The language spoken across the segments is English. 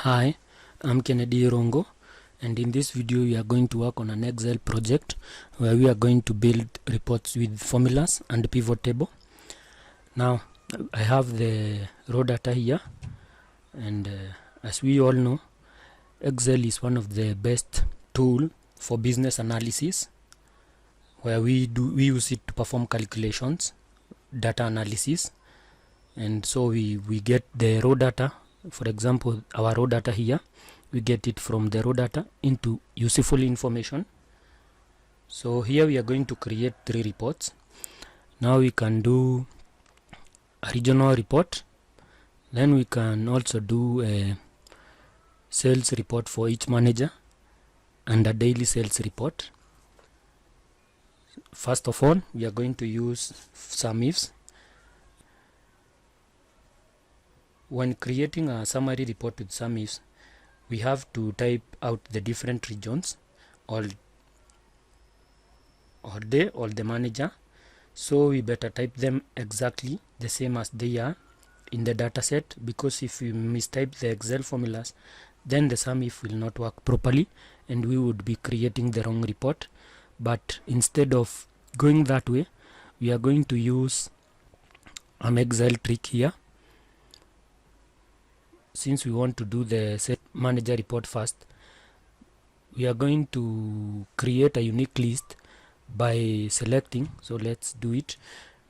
Hi, I'm Kennedy Irungu, and in this video we are going to work on an Excel project where we are going to build reports with formulas and pivot table. Now I have the raw data here, and as we all know, Excel is one of the best tool for business analysis, where we use it to perform calculations, data analysis, and so we get the raw data. For example, our raw data here, we get it from the raw data into useful information. So here we are going to create 3 reports. Now we can do a regional report, then we can also do a sales report for each manager and a daily sales report. First of all, we are going to use some ifs. When creating a summary report with some ifs, we have to type out the different regions, all the manager. So we better type them exactly the same as they are in the data set, because if we mistype the Excel formulas, then the sum if will not work properly and we would be creating the wrong report. But instead of going that way, we are going to use an Excel trick here. Since we want to do the set manager report first, we are going to create a unique list by selecting. So let's do it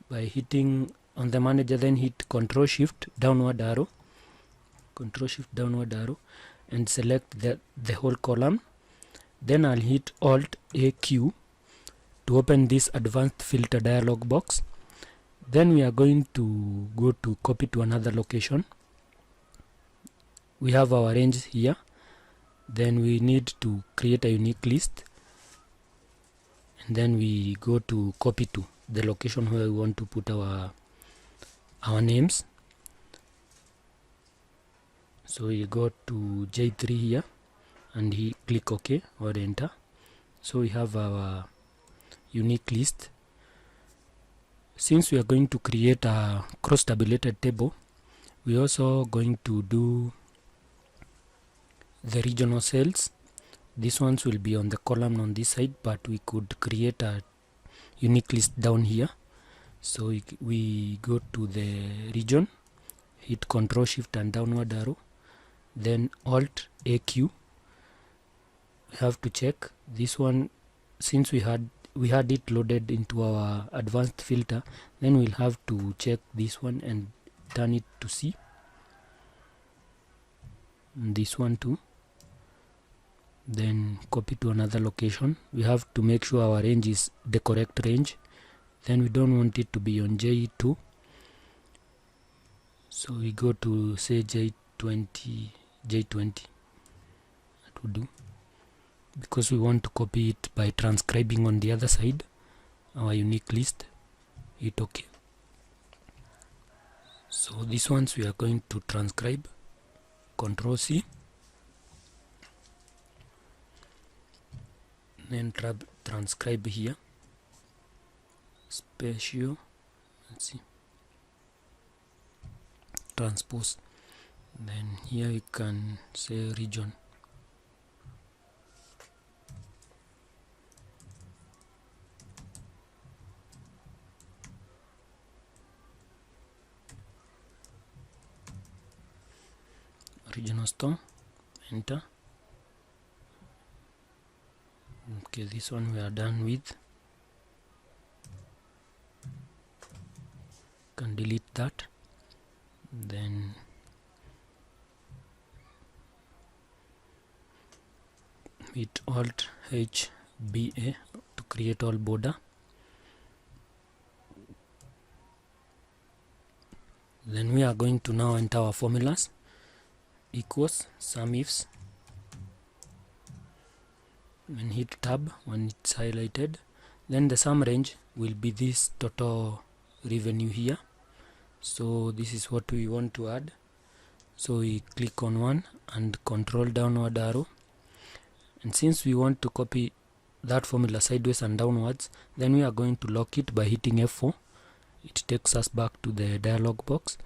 by hitting on the manager, then hit Control Shift downward arrow, and select the whole column. Then I'll hit Alt AQ to open this advanced filter dialog box. Then we are going to go to copy to another location. We have our range here. Then we need to create a unique list, and then we go to copy to the location where we want to put our names. So we go to J3 here and click OK or enter. So we have our unique list. Since we are going to create a cross-tabulated table, we are also going to do the regional cells. These ones will be on the column on this side, but we could create a unique list down here. So we go to the region, hit Control Shift and downward arrow, then Alt AQ. We have to check this one. Since we had it loaded into our advanced filter, then we'll have to check this one and turn it to C. And this one too. Then copy to another location. We have to make sure our range is the correct range. Then we don't want it to be on J2, so we go to say J20. That would do, because we want to copy it by transcribing on the other side our unique list. Hit OK. So these ones we are going to transcribe. Control C, then transcribe here, spatial, let's see, transpose. Then here you can say region. Regional store, enter. Okay, this one we are done with. Can delete that. Then hit Alt HBA to create all border. Then we are going to now enter our formulas. Equals sum ifs, and hit tab when it's highlighted. Then the sum range will be this total revenue here. So this is what we want to add. So we click on one and control downward arrow, and since we want to copy that formula sideways and downwards, then we are going to lock it by hitting F4. It takes us back to the dialog box.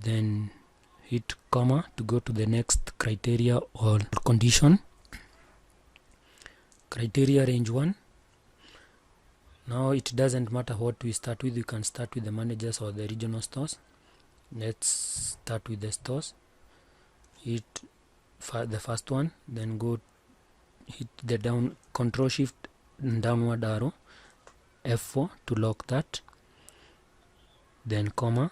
Then hit comma to go to the next criteria or condition. Criteria range 1. Now it doesn't matter what we start with, you can start with the managers or the regional stores. Let's start with the stores. Hit the first one, then go hit the down control shift and downward arrow F4 to lock that, then comma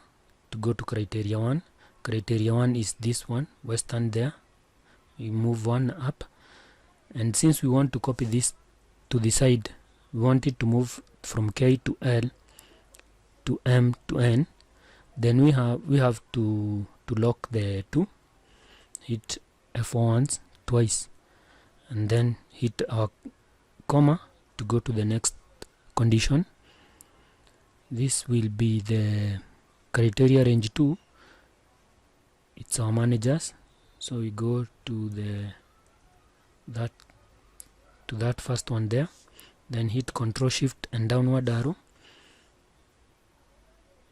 to go to criteria 1. Criteria 1 is this one, western there. We move one up, and since we want to copy this to the side, we want it to move from K to L to M to N, then we have to lock the 2. Hit F4 once, twice, and then hit our comma to go to the next condition. This will be the criteria range 2. It's our managers, so we go to that first one there, then hit control shift and downward arrow,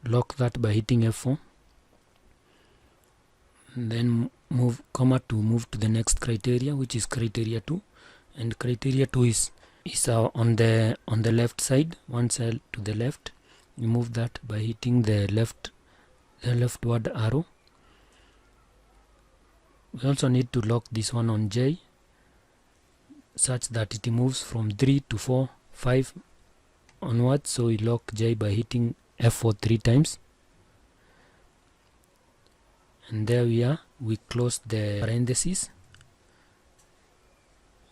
lock that by hitting F4, and then move comma to move to the next criteria, which is criteria 2. And criteria 2 is on the left side, one cell to the left. You move that by hitting the leftward arrow. We also need to lock this one on J such that it moves from 3 to 4, 5 onwards. So we lock J by hitting F4 3 times. And there we are. We close the parentheses.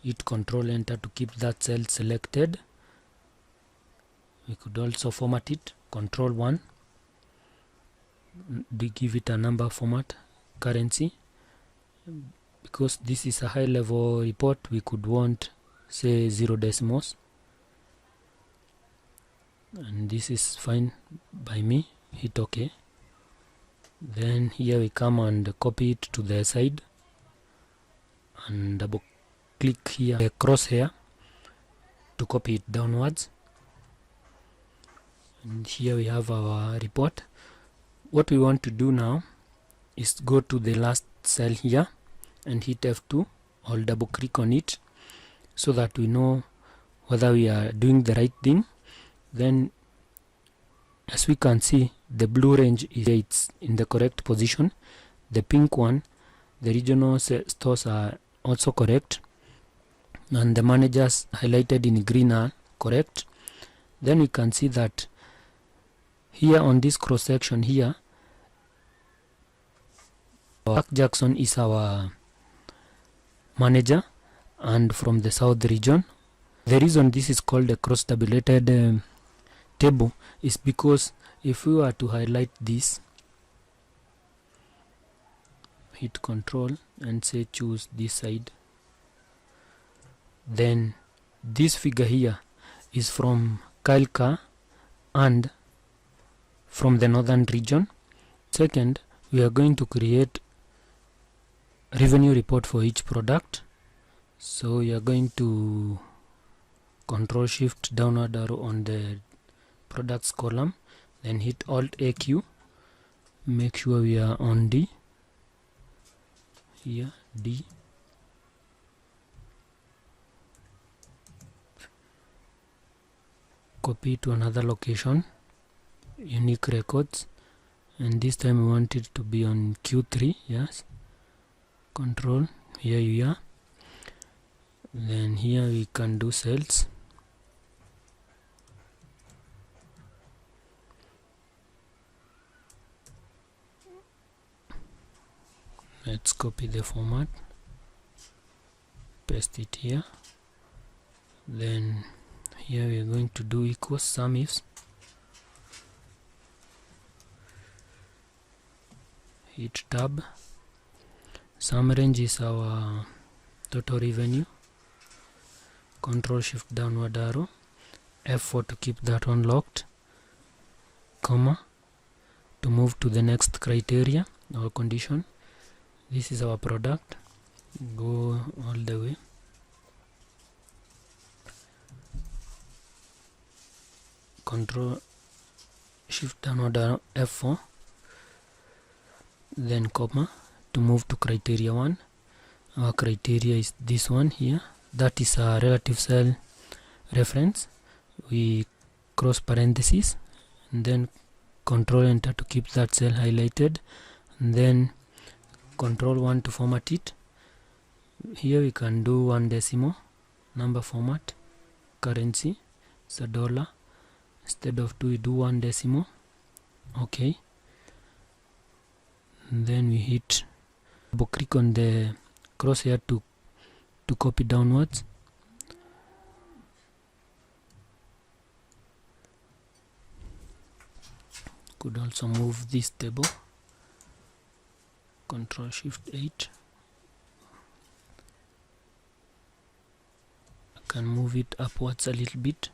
Hit Control Enter to keep that cell selected. We could also format it. Control 1. Give it a number format. Currency. Because this is a high level report, we could want, say, 0 decimals. And this is fine by me. Hit OK. Then here we come and copy it to the side and double click here the crosshair to copy it downwards. And here we have our report. What we want to do now is go to the last cell here and hit F2 or double click on it so that we know whether we are doing the right thing. Then as we can see, the blue range is it's in the correct position. The pink one, the regional stores are also correct, and the managers highlighted in green are correct. Then we can see that here on this cross section here, Mark Jackson is our manager and from the south region. The reason this is called a cross tabulated table is because if we were to highlight this, hit Control and say choose this side, then this figure here is from Kailka and from the northern region. Second, we are going to create revenue report for each product. So we are going to Control Shift downward arrow on the products column, then hit Alt AQ. Make sure we are on D. Here D. Copy to another location, unique records, and this time we want it to be on Q3. Yes, Control, here you are. Then here we can do cells. Let's copy the format, paste it here. Then here we are going to do equals sum ifs. Hit tab. Sum range is our total revenue. Control Shift downward arrow, F4 to keep that one locked, comma to move to the next criteria or condition. This is our product. Go all the way. Control Shift downward arrow F4, then comma to move to criteria 1. Our criteria is this one here, that is a relative cell reference. We cross parentheses and then control enter to keep that cell highlighted, and then control 1 to format it. Here we can do 1 decimal number format, currency is a dollar. Instead of 2 we do 1 decimal. Okay, and then we hit double click on the crosshair to copy downwards. Could also move this table, Control Shift 8. I can move it upwards a little bit.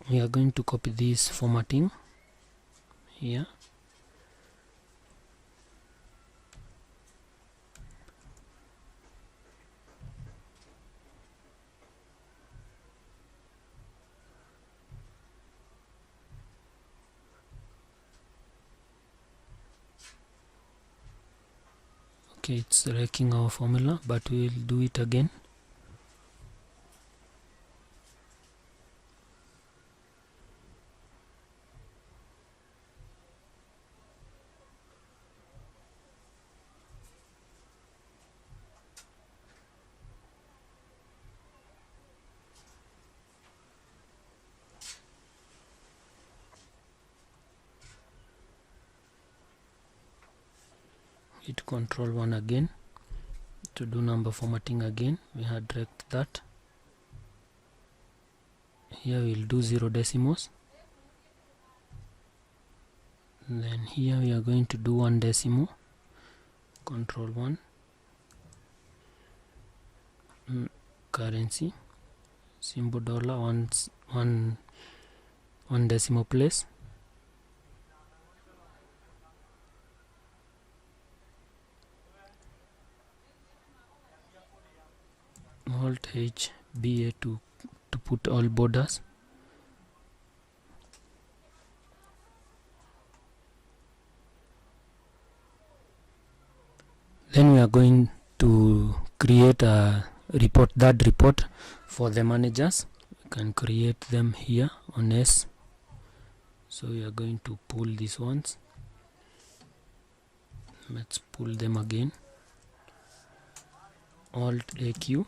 We are going to copy this formatting here. Okay, it's wrecking our formula, but we'll do it again. Hit Control 1 again to do number formatting again. We had wrecked that. Here we'll do 0 decimals. And then here we are going to do 1 decimal. Control 1. Currency. Symbol dollar, one decimal place. Alt H BA to put all borders. Then we are going to create a report, that report for the managers. We can create them here on S. So we are going to pull these ones. Let's pull them again. Alt AQ.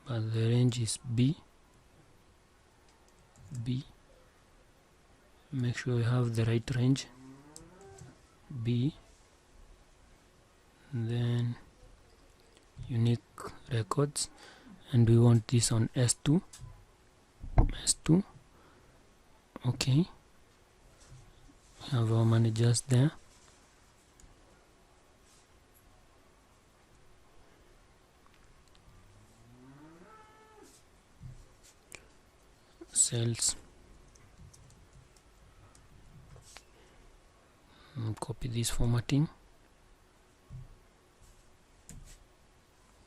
But the range is B. Make sure you have the right range. B. And then unique records, and we want this on S2. Okay, we have our managers there. Cells, and copy this formatting,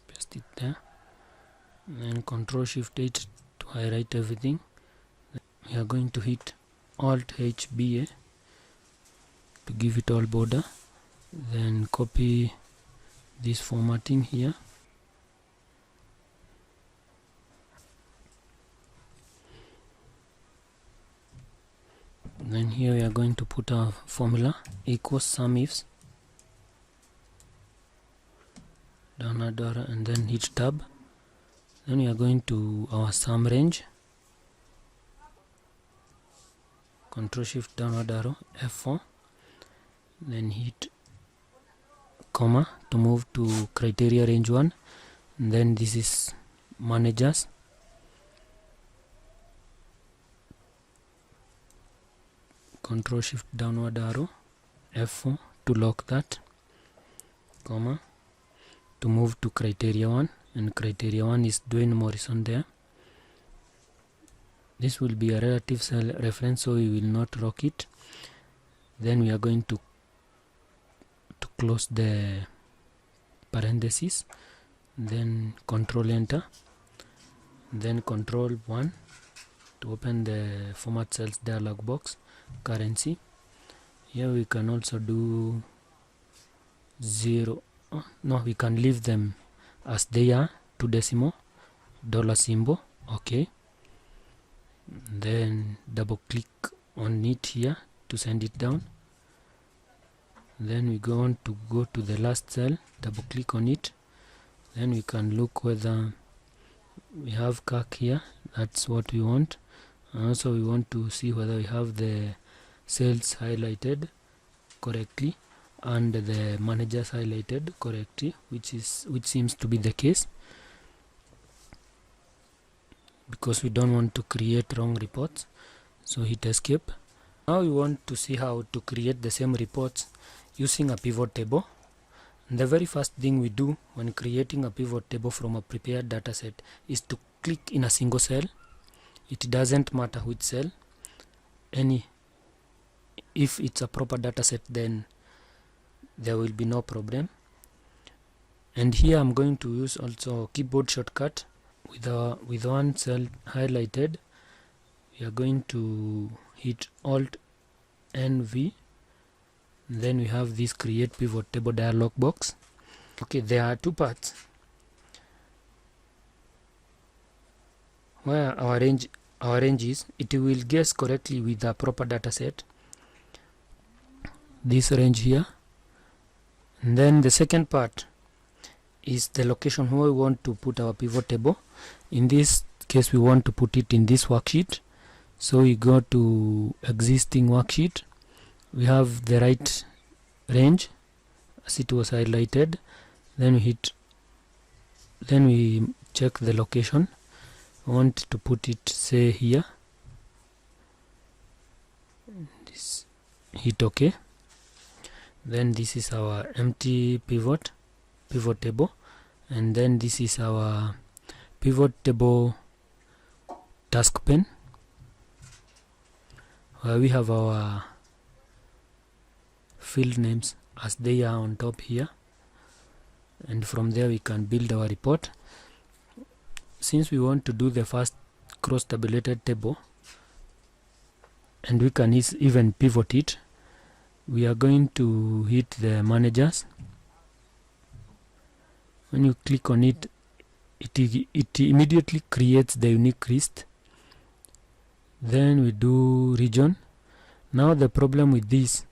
paste it there, and then Control Shift 8 to highlight everything. We are going to hit Alt H BA to give it all border, then copy this formatting here. Then here we are going to put our formula equals sum ifs, downward arrow, and then hit tab. Then we are going to our sum range, Control Shift downward arrow F4, then hit comma to move to criteria range 1, and then this is managers. Control Shift downward arrow F4 to lock that, comma, to move to criteria 1, and criteria 1 is Dwayne Morrison there. This will be a relative cell reference, so we will not rock it. Then we are going to close the parentheses, then Control Enter, then Control 1 to open the format cells dialog box. Currency, Here we can also do 0. No, we can leave them as they are, 2 decimal, dollar symbol. Okay, then double click on it here to send it down. Then we go to the last cell, double click on it. Then we can look whether we have CAC here. That's what we want. And also we want to see whether we have the sales highlighted correctly and the managers highlighted correctly, which seems to be the case, because we don't want to create wrong reports. So hit escape. Now we want to see how to create the same reports using a pivot table. And the very first thing we do when creating a pivot table from a prepared dataset is to click in a single cell. It doesn't matter which cell. If it's a proper dataset, then there will be no problem. And here I'm going to use also keyboard shortcut with one cell highlighted. We are going to hit Alt NV. Then we have this create pivot table dialog box. Okay, there are two parts where our range is. It will guess correctly with a proper data set, this range here. And then the second part is the location where we want to put our pivot table. In this case we want to put it in this worksheet, so we go to existing worksheet. We have the right range as it was highlighted. Then we check the location. I want to put it, say, here. Hit OK. Then this is our empty pivot table, and then this is our pivot table task pane, where we have our field names as they are on top here, and from there we can build our report. Since we want to do the first cross tabulated table, and we can even pivot it, we are going to hit the managers. When you click on it, it immediately creates the unique list. Then we do region. Now the problem with this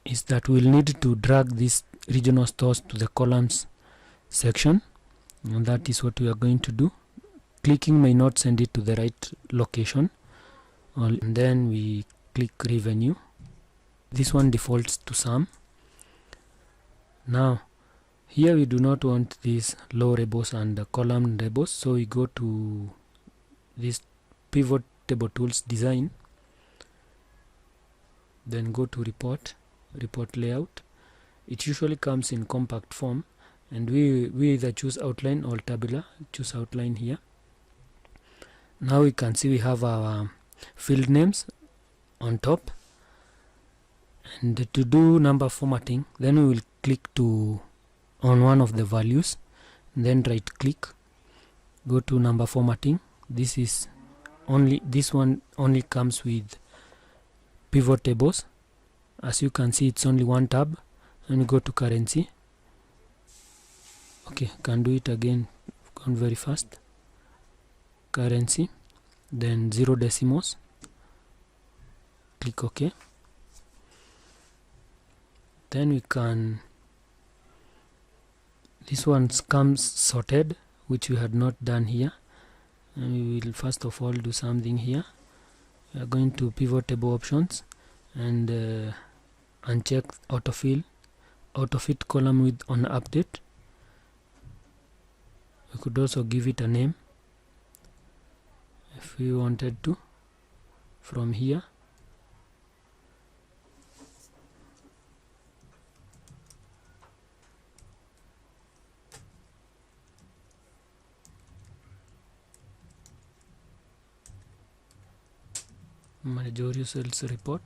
is that we'll need to drag these regional stores to the columns section, and that is what we are going to do. Clicking may not send it to the right location. And then we click revenue. This one defaults to sum. Now here we do not want these row labels and the column labels, so we go to this pivot table tools design, then go to report layout. It usually comes in compact form, and we either choose outline or tabular. Choose outline here. Now we can see we have our field names on top, and to do number formatting, then we will click on one of the values, then right click, go to number formatting. This one only comes with pivot tables. As you can see, it's only one tab, and we go to currency. Okay, can do it again, gone very fast. Currency, then 0 decimals, click OK. Then we can, this one comes sorted, which we had not done here, and we will first of all do something here. We are going to pivot table options and uncheck autofit column width on update. We could also give it a name if we wanted to from here. Managerial sales report.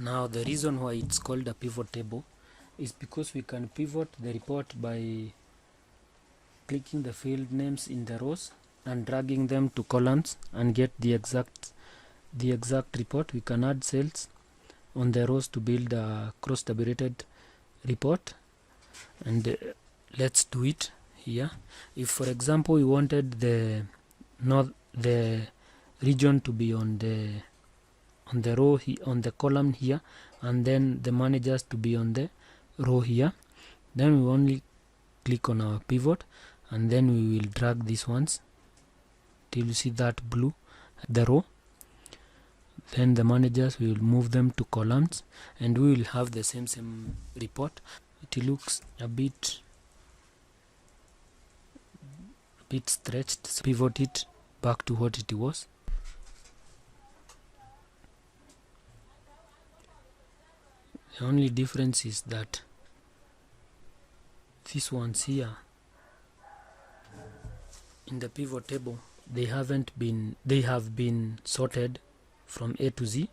Now the reason why it's called a pivot table is because we can pivot the report by clicking the field names in the rows and dragging them to columns and get the exact report. We can add cells on the rows to build a cross tabulated report, and let's do it here. If for example we wanted the region to be on the row on the column here, and then the managers to be on the row here, then we only click on our pivot, and then we will drag these ones till you see that blue the row. Then the managers, we will move them to columns, and we will have the same report. It looks a bit stretched, so pivot it back to what it was. The only difference is that these ones here in the pivot table, they have been sorted from A to Z,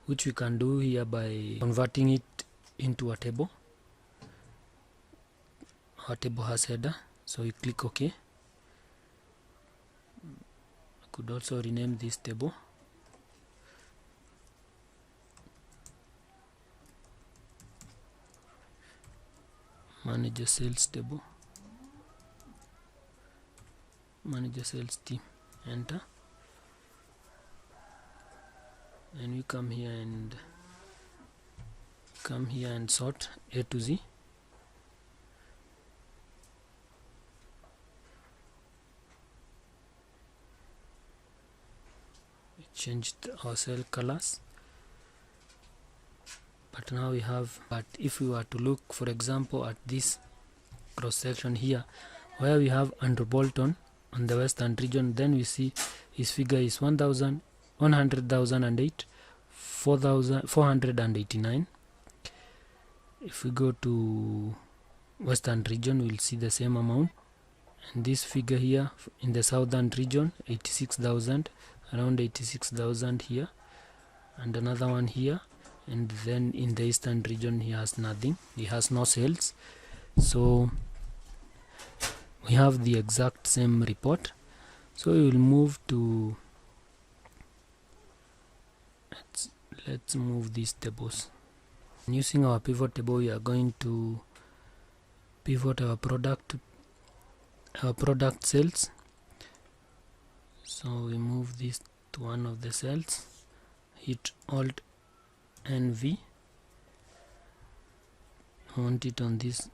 which we can do here by converting it into a table. Our table has header, so we click OK. I could also rename this table. Manager sales table, manager sales team, enter, and we come here and sort A to Z. We changed our cell colors, but now we have, but if we were to look for example at this cross section here where we have Andrew Bolton on the western region, then we see his figure is 100,008 4,489. If we go to western region, we'll see the same amount, and this figure here in the southern region 86,000, around 86,000 here, and another one here, and then in the eastern region he has nothing, he has no sales. So we have the exact same report. So we will move to, let's move these tables. And using our pivot table, we are going to pivot our product cells. So we move this to one of the cells, hit Alt and V, want it on this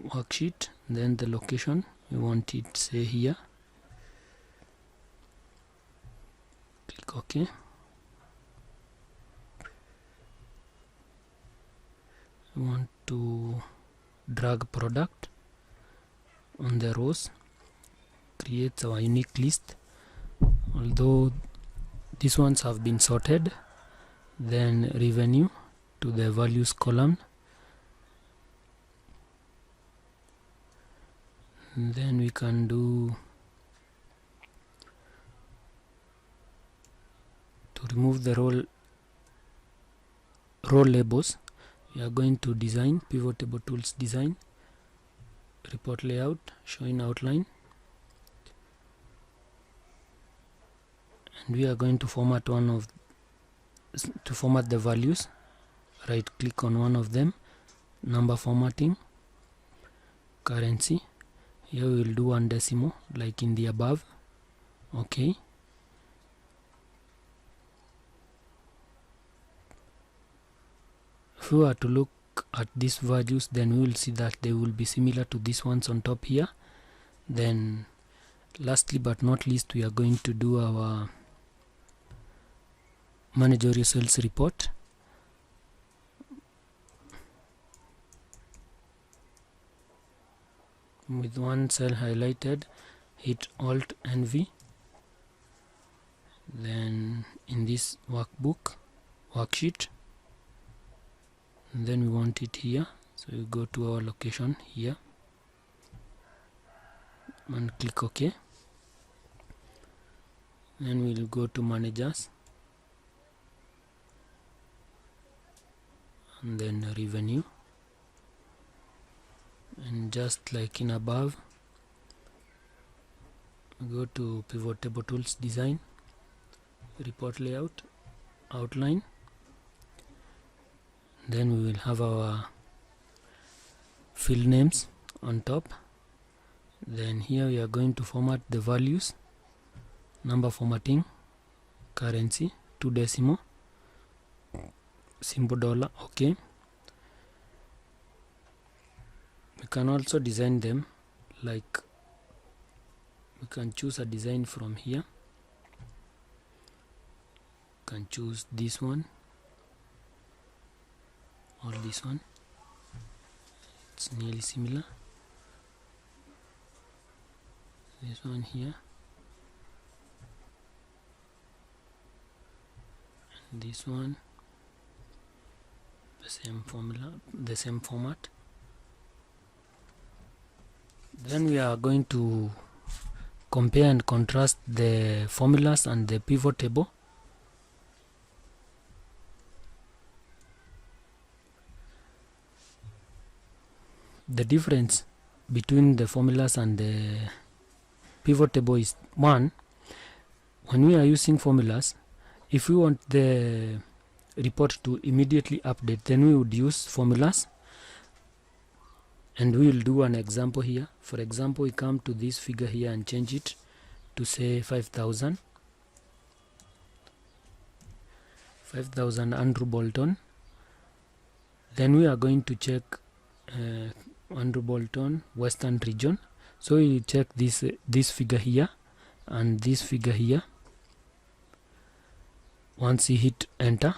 worksheet, then the location we want it say here, click OK. We want to drag product on the rows, create our unique list. Although these ones have been sorted, then revenue to the values column, and then we can do to remove the row labels. We are going to design, pivot table tools, design, report layout, showing outline, and we are going to format format the values. Right click on one of them, number formatting, currency. Here we will do 1 decimal like in the above. Okay. If we were to look at these values, then we will see that they will be similar to these ones on top here. Then lastly but not least, we are going to do our managerial sales report. With one cell highlighted, hit Alt and V. Then in this worksheet, and then we want it here, so we go to our location here and click OK. Then we'll go to managers, and then revenue, and just like in above, go to pivot table tools, design, report layout, outline. Then we will have our field names on top. Then here we are going to format the values, number formatting, currency, 2 decimal, symbol dollar. Okay, we can also design them, like we can choose a design from here. Can choose this one or this one, it's nearly similar. This one here and this one, the same formula, the same format. Then we are going to compare and contrast the formulas and the pivot table. The difference between the formulas and the pivot table is, one, when we are using formulas, if we want the report to immediately update, then we would use formulas, and we will do an example here. For example, we come to this figure here and change it to say 5,000 Andrew Bolton. Then we are going to check Andrew Bolton Western region. So we check this figure here and this figure here. Once you hit enter,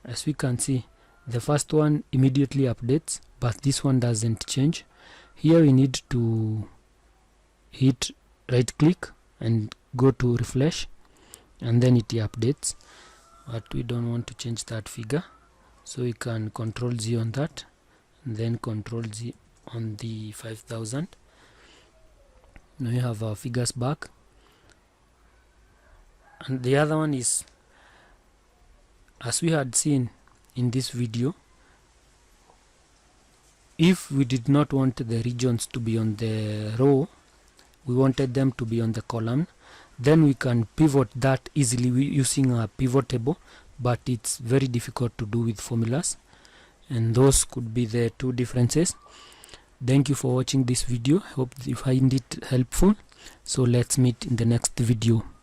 as we can see, the first one immediately updates, but this one doesn't change. Here we need to hit right click and go to refresh, and then it updates, but we don't want to change that figure, so we can Control Z on that, and then Control Z on the 5,000. Now we have our figures back. And the other one is, as we had seen in this video, if we did not want the regions to be on the row, we wanted them to be on the column, then we can pivot that easily using a pivot table, but it's very difficult to do with formulas, and those could be the two differences. Thank you for watching this video. Hope you find it helpful. So let's meet in the next video.